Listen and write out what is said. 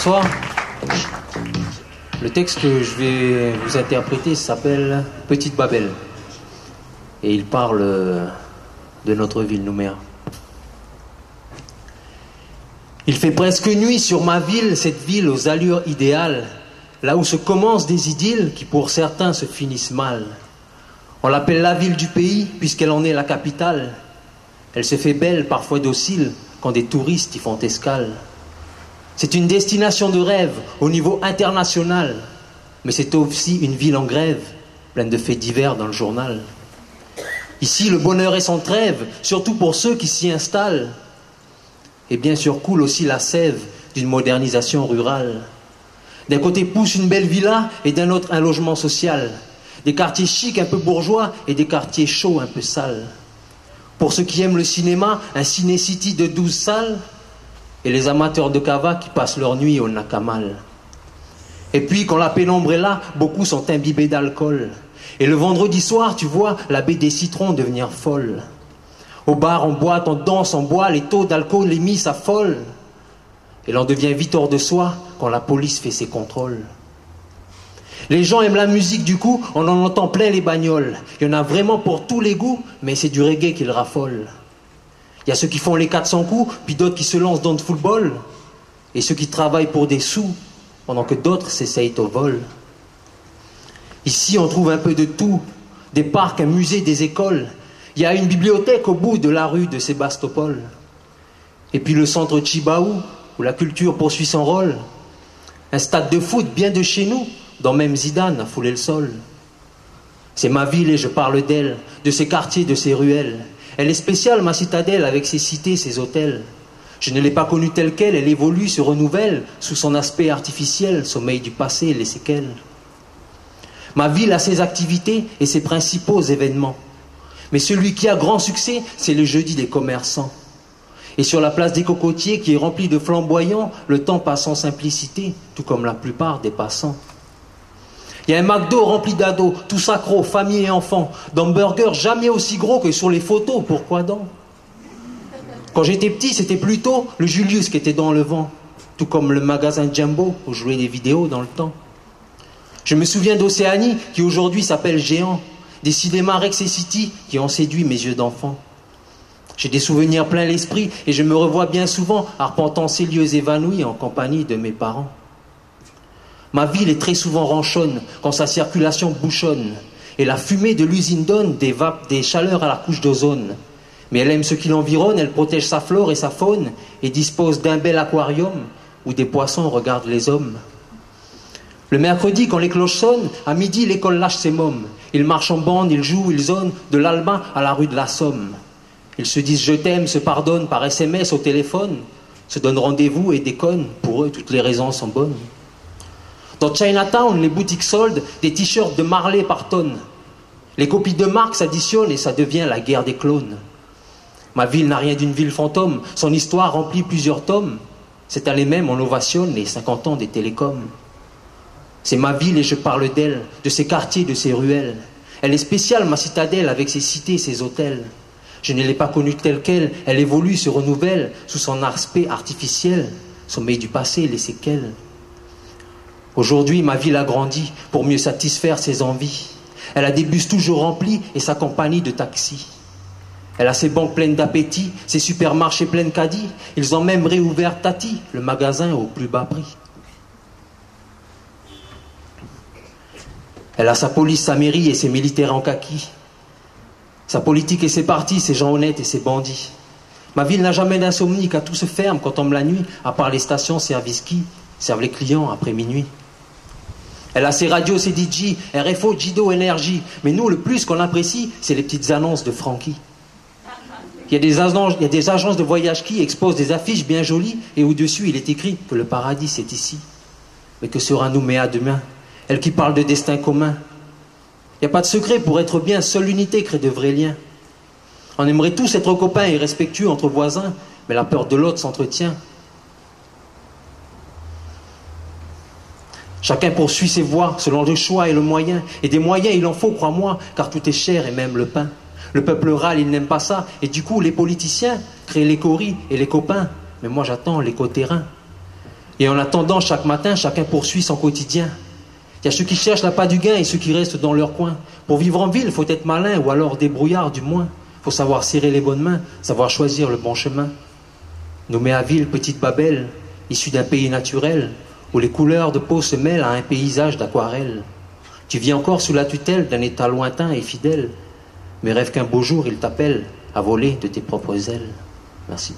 Bonsoir. Le texte que je vais vous interpréter s'appelle Petite Babel. Et il parle de notre ville, Nouméa. Il fait presque nuit sur ma ville, cette ville aux allures idéales, là où se commencent des idylles qui pour certains se finissent mal. On l'appelle la ville du pays puisqu'elle en est la capitale. Elle se fait belle, parfois docile, quand des touristes y font escale. C'est une destination de rêve au niveau international, mais c'est aussi une ville en grève, pleine de faits divers dans le journal. Ici, le bonheur est sans trêve, surtout pour ceux qui s'y installent. Et bien sûr coule aussi la sève d'une modernisation rurale. D'un côté pousse une belle villa et d'un autre un logement social. Des quartiers chics un peu bourgeois et des quartiers chauds un peu sales. Pour ceux qui aiment le cinéma, un ciné-city de 12 salles. Et les amateurs de cava qui passent leur nuit au Nakamal. Et puis quand la pénombre est là, beaucoup sont imbibés d'alcool. Et le vendredi soir, tu vois la baie des citrons devenir folle. Au bar, on boite, on danse, on boit, les taux d'alcool, les mis s'affolent. Et l'on devient vite hors de soi quand la police fait ses contrôles. Les gens aiment la musique, du coup, on en entend plein les bagnoles. Il y en a vraiment pour tous les goûts, mais c'est du reggae qu'ils raffolent. Il y a ceux qui font les 400 coups, puis d'autres qui se lancent dans le football. Et ceux qui travaillent pour des sous, pendant que d'autres s'essayent au vol. Ici, on trouve un peu de tout. Des parcs, un musée, des écoles. Il y a une bibliothèque au bout de la rue de Sébastopol. Et puis le centre Chibaou, où la culture poursuit son rôle. Un stade de foot bien de chez nous, dont même Zidane a foulé le sol. C'est ma ville et je parle d'elle, de ses quartiers, de ses ruelles. Elle est spéciale, ma citadelle, avec ses cités, ses hôtels. Je ne l'ai pas connue telle qu'elle, elle évolue, se renouvelle, sous son aspect artificiel, sommeil du passé, les séquelles. Ma ville a ses activités et ses principaux événements. Mais celui qui a grand succès, c'est le jeudi des commerçants. Et sur la place des Cocotiers, qui est remplie de flamboyants, le temps passe en simplicité, tout comme la plupart des passants. Il y a un McDo rempli d'ados, tous accros, familles et enfants, d'hamburgers jamais aussi gros que sur les photos, pourquoi donc? Quand j'étais petit, c'était plutôt le Julius qui était dans le vent, tout comme le magasin Jumbo, où je jouais des vidéos dans le temps. Je me souviens d'Océanie, qui aujourd'hui s'appelle Géant, des cinémas Rex et City qui ont séduit mes yeux d'enfant. J'ai des souvenirs plein l'esprit et je me revois bien souvent arpentant ces lieux évanouis en compagnie de mes parents. Ma ville est très souvent ranchonne quand sa circulation bouchonne et la fumée de l'usine donne des chaleurs à la couche d'ozone. Mais elle aime ce qui l'environne, elle protège sa flore et sa faune et dispose d'un bel aquarium où des poissons regardent les hommes. Le mercredi, quand les cloches sonnent, à midi, l'école lâche ses mômes. Ils marchent en bande, ils jouent, ils zonent, de l'Albin à la rue de la Somme. Ils se disent je t'aime, se pardonnent par SMS au téléphone, se donnent rendez-vous et déconnent. Pour eux, toutes les raisons sont bonnes. Dans Chinatown, les boutiques soldent des t-shirts de Marley par tonnes. Les copies de marque s'additionnent et ça devient la guerre des clones. Ma ville n'a rien d'une ville fantôme, son histoire remplit plusieurs tomes. Cette année même, on ovationne les 50 ans des télécoms. C'est ma ville et je parle d'elle, de ses quartiers, de ses ruelles. Elle est spéciale, ma citadelle, avec ses cités, ses hôtels. Je ne l'ai pas connue telle qu'elle, elle évolue, se renouvelle, sous son aspect artificiel, sommeil du passé, les séquelles. Aujourd'hui, ma ville a grandi pour mieux satisfaire ses envies. Elle a des bus toujours remplis et sa compagnie de taxis. Elle a ses banques pleines d'appétit, ses supermarchés pleins de caddies. Ils ont même réouvert Tati, le magasin au plus bas prix. Elle a sa police, sa mairie et ses militaires en kaki. Sa politique et ses partis, ses gens honnêtes et ses bandits. Ma ville n'a jamais d'insomnie, car tout se ferme quand tombe la nuit, à part les stations-service qui servent les clients après minuit. Elle a ses radios, ses DJ, RFO, Jido, Énergie. Mais nous, le plus qu'on apprécie, c'est les petites annonces de Francky. Il y a des agences de voyage qui exposent des affiches bien jolies et au-dessus, il est écrit que le paradis, c'est ici. Mais que sera Nouméa demain? Elle qui parle de destin commun. Il n'y a pas de secret, pour être bien, seule l'unité crée de vrais liens. On aimerait tous être copains et respectueux entre voisins, mais la peur de l'autre s'entretient. Chacun poursuit ses voies selon le choix et le moyen. Et des moyens, il en faut, crois-moi, car tout est cher et même le pain. Le peuple râle, il n'aime pas ça. Et du coup, les politiciens créent les coris et les copains. Mais moi, j'attends l'éco-terrain. Et en attendant, chaque matin, chacun poursuit son quotidien. Il y a ceux qui cherchent l'appât du gain et ceux qui restent dans leur coin. Pour vivre en ville, il faut être malin ou alors débrouillard du moins. Il faut savoir serrer les bonnes mains, savoir choisir le bon chemin. Nommé à ville Petite Babel, issue d'un pays naturel, où les couleurs de peau se mêlent à un paysage d'aquarelle. Tu vis encore sous la tutelle d'un état lointain et fidèle, mais rêve qu'un beau jour il t'appelle à voler de tes propres ailes. Merci.